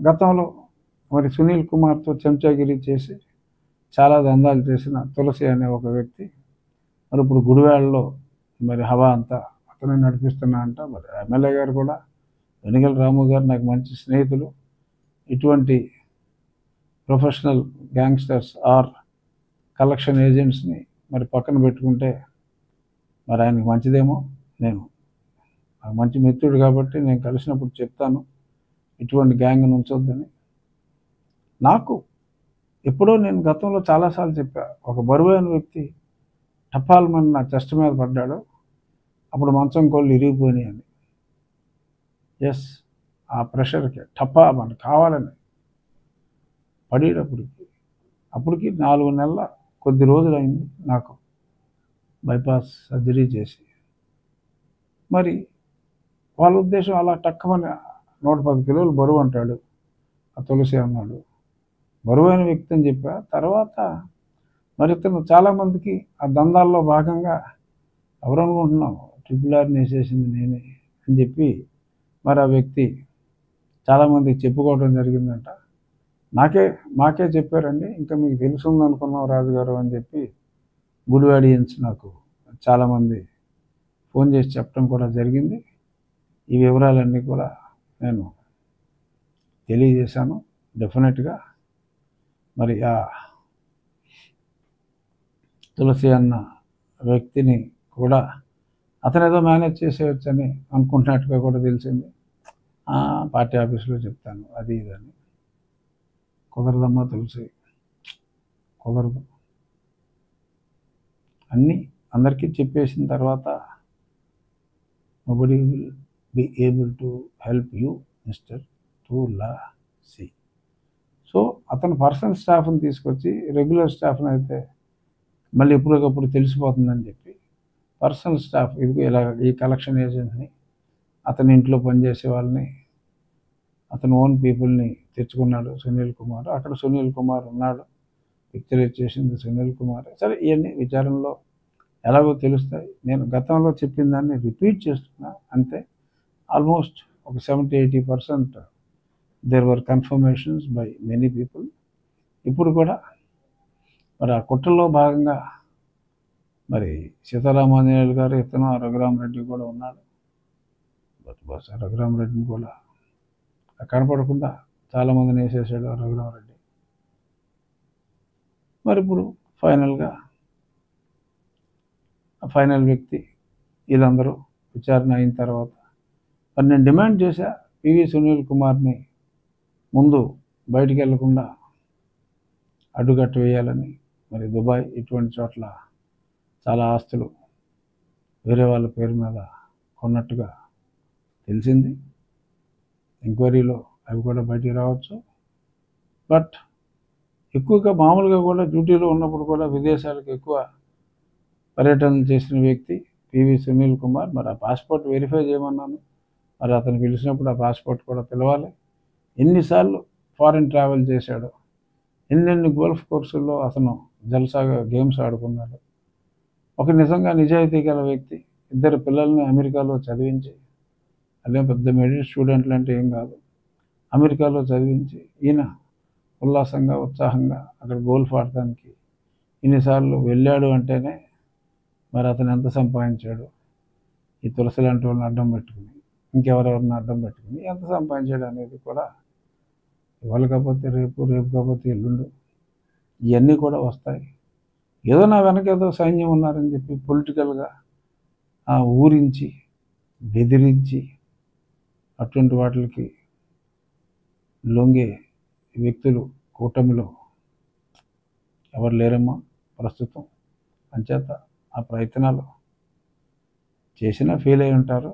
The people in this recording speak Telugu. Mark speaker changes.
Speaker 1: గతంలో మరి సునీల్ కుమార్తో చెంచాగిరి చేసి చాలా దందాలు చేసిన తులసి అనే ఒక వ్యక్తి మరి ఇప్పుడు గుడివాడలో మరి హవా అంతా అతను నడిపిస్తున్నా అంట. మరి ఎమ్మెల్యే గారు కూడా వెనిగల రాము గారు నాకు మంచి స్నేహితులు. ఇటువంటి ప్రొఫెషనల్ గ్యాంగ్స్టర్స్ ఆర్ కలెక్షన్ ఏజెంట్స్ని మరి పక్కన పెట్టుకుంటే మరి ఆయనకి మంచిదేమో. నేను మంచి మిత్రుడు కాబట్టి నేను కలిసినప్పుడు చెప్తాను ఇటువంటి గ్యాంగ్ను ఉంచొద్దని. నాకు ఎప్పుడో నేను గతంలో చాలాసార్లు చెప్పా, ఒక బరువైన వ్యక్తి టపాల్మని నా చెస్ట్ మీద పడ్డాడు, అప్పుడు మంచం కోళ్ళు ఇరిగిపోయినాయి అని. ఎస్, ఆ ప్రెషర్కి టపా మనకు కావాలని అప్పటికి 4 నెలల కొద్ది రోజులు అయింది నాకు బైపాస్ సర్జరీ చేసి. మరి వాళ్ళ ఉద్దేశం అలా టక్కమని 110 కిలోలు బరువు అంటాడు ఆ తులసి అన్నాడు. బరువైన వ్యక్తి అని చెప్పా. తర్వాత మరి ఇతను చాలామందికి ఆ దందాల్లో భాగంగా ఎవరనుకుంటున్నాం RRRని వేసేసింది నేనే అని చెప్పి మరి ఆ వ్యక్తి చాలామందికి చెప్పుకోవడం జరిగిందంట. మాకే చెప్పారండి, ఇంకా మీకు తెలుసుంది అనుకున్నాం రాజుగారు అని చెప్పి గుడివాడియన్స్ నాకు చాలామంది ఫోన్ చేసి చెప్పడం కూడా జరిగింది. ఈ వివరాలన్నీ కూడా నేను తెలియజేశాను. డెఫినెట్గా మరి ఆ తులసి అన్న వ్యక్తిని కూడా అతను ఏదో మేనేజ్ చేసేయచ్చని అనుకుంటున్నట్టుగా కూడా తెలిసింది. పార్టీ ఆఫీస్లో చెప్తాను అది ఇదని. కుదరదమ్మా తులసి, కుదరదు. అన్నీ అందరికీ చెప్పేసిన తర్వాత nobody will be able to help you, Mr. Tulasi. So అతను పర్సనల్ స్టాఫ్ని తీసుకొచ్చి రెగ్యులర్ స్టాఫ్ని అయితే మళ్ళీ ఎప్పటికప్పుడు తెలిసిపోతుందని చెప్పి పర్సనల్ స్టాఫ్ ఇదిగో ఇలా ఈ కలెక్షన్ ఏజెంట్ని, అతని ఇంట్లో పనిచేసే వాళ్ళని, అతను ఓన్ పీపుల్ని తెచ్చుకున్నాడు సునీల్ కుమార్. అక్కడ సునీల్ కుమార్ ఉన్నాడు, పిక్చర్ చేసింది సునీల్ కుమార్. సరే, ఇవన్నీ విచారణలో ఎలాగో తెలుస్తాయి. నేను గతంలో చెప్పిన దాన్ని రిపీట్ చేస్తున్నా అంతే. ఆల్మోస్ట్ ఒక 70-80% there were confirmations by many people. ఇప్పుడు కూడా మరి ఆ కుట్రలో భాగంగా మరి సీతారామాంజనేయులు గారు, ఇతను రఘురామరెడ్డి కూడా ఉన్నాడు. బహుశా రఘురామరెడ్డిని కూడా కనపడకుండా చాలామందిని వేసేసాడు రఘురామరెడ్డి. మరి ఇప్పుడు ఫైనల్ వ్యక్తి వీళ్ళందరూ విచారణ అయిన తర్వాత మరి నేను డిమాండ్ చేశా పివి సునీల్ కుమార్ని ముందు బయటికి వెళ్లకుండా అడ్డుకట్ట వేయాలని. మరి దుబాయ్ ఇటువంటి చోట్ల చాలా ఆస్తులు వేరే వాళ్ళ పేరు మీద కొన్నట్టుగా తెలిసింది. ఎంక్వైరీలో అవి కూడా బయటికి రావచ్చు. బట్ ఎక్కువగా మామూలుగా కూడా డ్యూటీలో ఉన్నప్పుడు కూడా విదేశాలకు ఎక్కువ పర్యటనలు చేసిన వ్యక్తి పివి సునీల్ కుమార్. మరి ఆ పాస్పోర్ట్ వెరిఫై చేయమన్నాను. మరి అతను పిలిచినప్పుడు ఆ పాస్పోర్ట్ కూడా పిలవాలి. ఎన్నిసార్లు ఫారిన్ ట్రావెల్ చేశాడు, ఎన్నెన్ని గోల్ఫ్ కోర్సుల్లో అతను జల్సాగా గేమ్స్ ఆడుకున్నాడు. ఒక నిజంగా నిజాయితీ గల వ్యక్తి. 2 పిల్లల్ని అమెరికాలో చదివించి, అదే పెద్ద మెడిల్ స్టూడెంట్లు అంటే ఏం కాదు, అమెరికాలో చదివించి ఈయన ఉల్లాసంగా ఉత్సాహంగా అక్కడ గోల్ఫ్ ఆడటానికి ఇన్నిసార్లు వెళ్ళాడు అంటేనే మరి అతను ఎంత సంపాదించాడు. ఈ తులసి లాంటి వాళ్ళని అడ్డం పెట్టుకుని, ఇంకెవరెవరిని అడ్డం పెట్టుకుని ఎంత సంపాదించాడు అనేది కూడా ఇవాళ కాకపోతే రేపు, రేపు కాకపోతే ఎల్లుండు ఇవన్నీ కూడా వస్తాయి. ఏదో నా వెనక ఏదో సైన్యం ఉన్నారని చెప్పి పొలిటికల్గా ఊరించి బెదిరించి అటువంటి వాటికి లొంగే వ్యక్తులు కూటమిలో ఎవరు లేరమ్మా ప్రస్తుతం. అంచేత ఆ ప్రయత్నాలు చేసినా ఫెయిల్ అయి ఉంటారు.